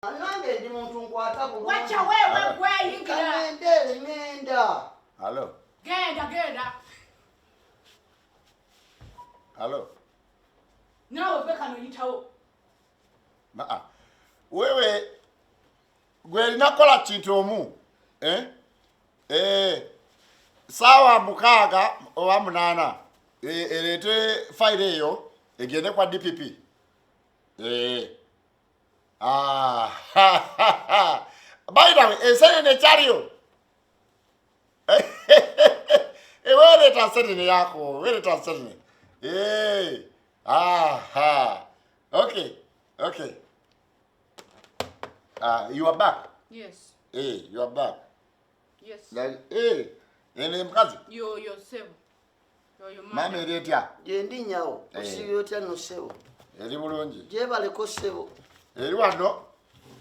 Nange ndi muntu nkwata bulungi. Wacha wewe gweyingira. Ngenda. Hello. Genda. Hello. Nawe beka no yitawo. Wewe gwe nakola kintu omu. Sawa mukaga oba munana. Erete file eyo egende kwa DPP. By the way, esene chario. Wele tasene yako, wele tasene. Okay. You are back. Yes. You are back. Yes. Ene mkazi. Yo sevo. Yo Mama eretia. Jendi nyawo. Osiyotya no sewo. Eri bulungi. Jebale ko sewo. Eri wano.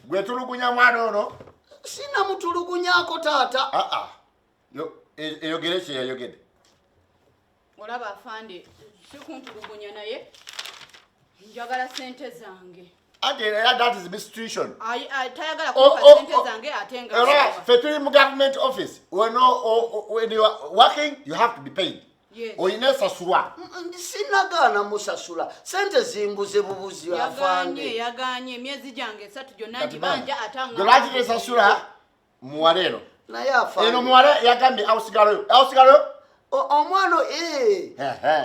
Gwe tulugunya mwana ono. Sina mutulugunyako tata. Yo yogede. Olaba afande. Sikuntulugunya naye. Njagala sente zange. That is administration. Tayagala kuba sente zange atenga. Federal government office. When you are working, you have to be paid. Yes. Oyinesa suwa. Sinagana musasula. Sente zimbuze bubuzi afande. Yaganye myezi jange 3 jonna jibanja atanga. Dolati sasula muwareno. Na afande. Eno muware yagambe ausigalo. Omwana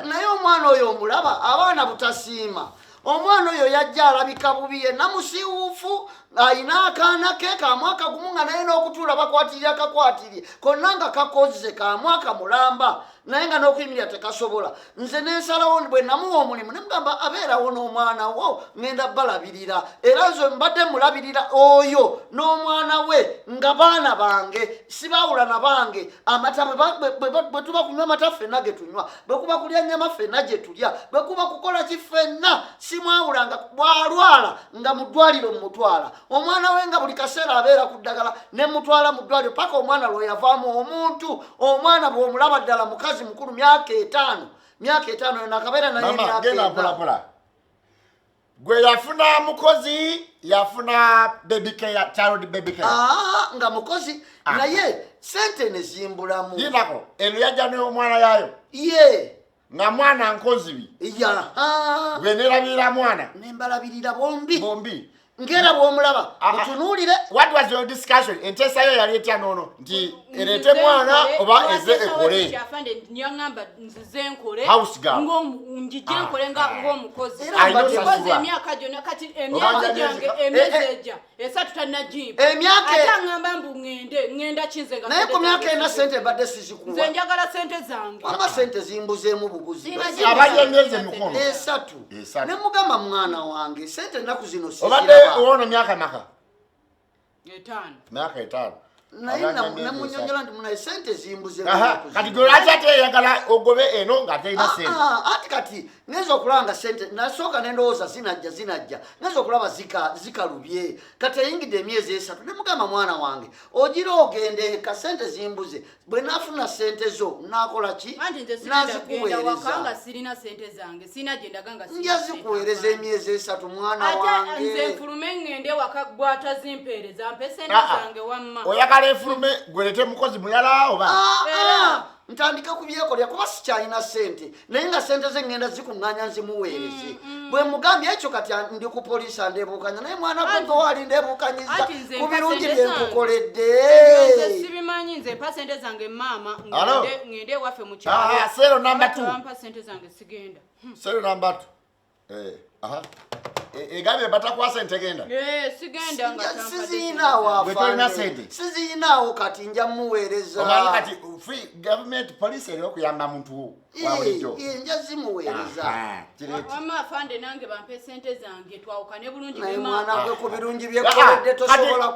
naye omwana oyo omulaba abaana butasima. Omwana oyo yajja alabika bubiye namusiwufu ayina akaana ke ka mwaka gumu nga naye n'okutula bakwatirira akakwatiri konna nga kakoze ka mwaka mulamba naye nga n'okuyimirira tekasobola nze n'ensalawo bwe namuwa omulimu ne mugamba abeerawo n'omwana wo ngenda balabirira era nze mbadde mulabirira oyo n'omwana we nga baana bange sibaawula na bange amata bwe tuba kunywa amata ffenna ge tunywa bwe kuba kulya nnyama ffenna gye tulya bwe kuba kukola kifenna simwawula nga bw'alwala nga mu ddwaliro mutwala omwana we nga buli kaseera abeera ku ddagala ne mutwala mu ddwaliro paka omwana lwe yavaamu omuntu omwana bw'omulaba ddala mukazi mukulu myaka 5 yo nakabeera naye myaka 5 gwe yafuna mukozi yafuna baby care child baby care nga mukozi naye sente ne zimbulamu dinako eno yajja n'omwana yayo nga mwana nkozibi gwe nerabirira mwana nembalabirira bombi ngera bw'omulaba mutunuulire. What was your discussion? Entesa yo yali etya nono nti erete mwana oba eze ekole nyangamba nzize nkole house girl njije nkole nga ng'omukozi emyaka gyonna kati emyaka gyange emezeja esatu tannajibu ate ngamba mbu ngenda kinzenga naye ku myaka ena sente mbadde sizikuwa nze njagala sente zange ama sente zimbuzeemu buguzi abali emyezi emikono 3 ne mugamba mwana wange sente ennaku zino uono miaka maka 5 miaka 5 naye namunyonyola ndi munaye sente zimbuze kati gwate yagala ogobe eno nga teyina sente ati kati ngezo okulanga sente nasooka nendowooza zinajja ngezo okulaba zikalubye kati eyingidde emyezi 3 ne mugamba mwana wange ogira ogende ka sente zimbuze bwe nafuna sente zo nakola ki nazikuweereza sirina sente zange sina gyendaganga njazikuweereza emyezi 3 mwana wange nze nfulume ngende wakagwata zimpeereza mpe sente zange wamma oyagala efulume gwelete mukozi mulala oba ntandika kubyekolya kuba sikyalina sente naye nga sente ze ngenda zikuŋŋanya nzimuweereze bwe mugambye ekyo kati ndi ku poliisi andeebuukanya naye mwana gwe gwewaali ndeebuukanyiza ku birungi bye nkukoledde sibimanyi nze mpa sente zange maama ngende ewaffe mu sero number 2 mpa sente zange sigenda sero number 2 egambe batakwasa entegenda sigenda nga sizinawo kati nja muweereza omanye kati free government police eriwo kuyamba muntu wabulijjo nja zimuweereza wama afande nange bampe sente zange twawukane bulungi naye mwana gwe ku birungi byekoledde tosobola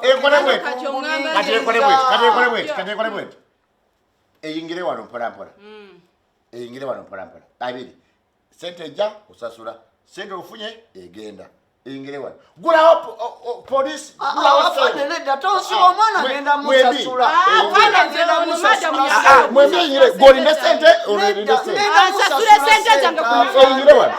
kati ekole bweti eyingire wano mpolampola abiri sente ejja osasula sente ofunye egenda ingire wano gulawo police gulawo sente nedda tonsiba omwana agenda musasula mwembi ingire goli ne sente olere ne sente sente zange ingire wano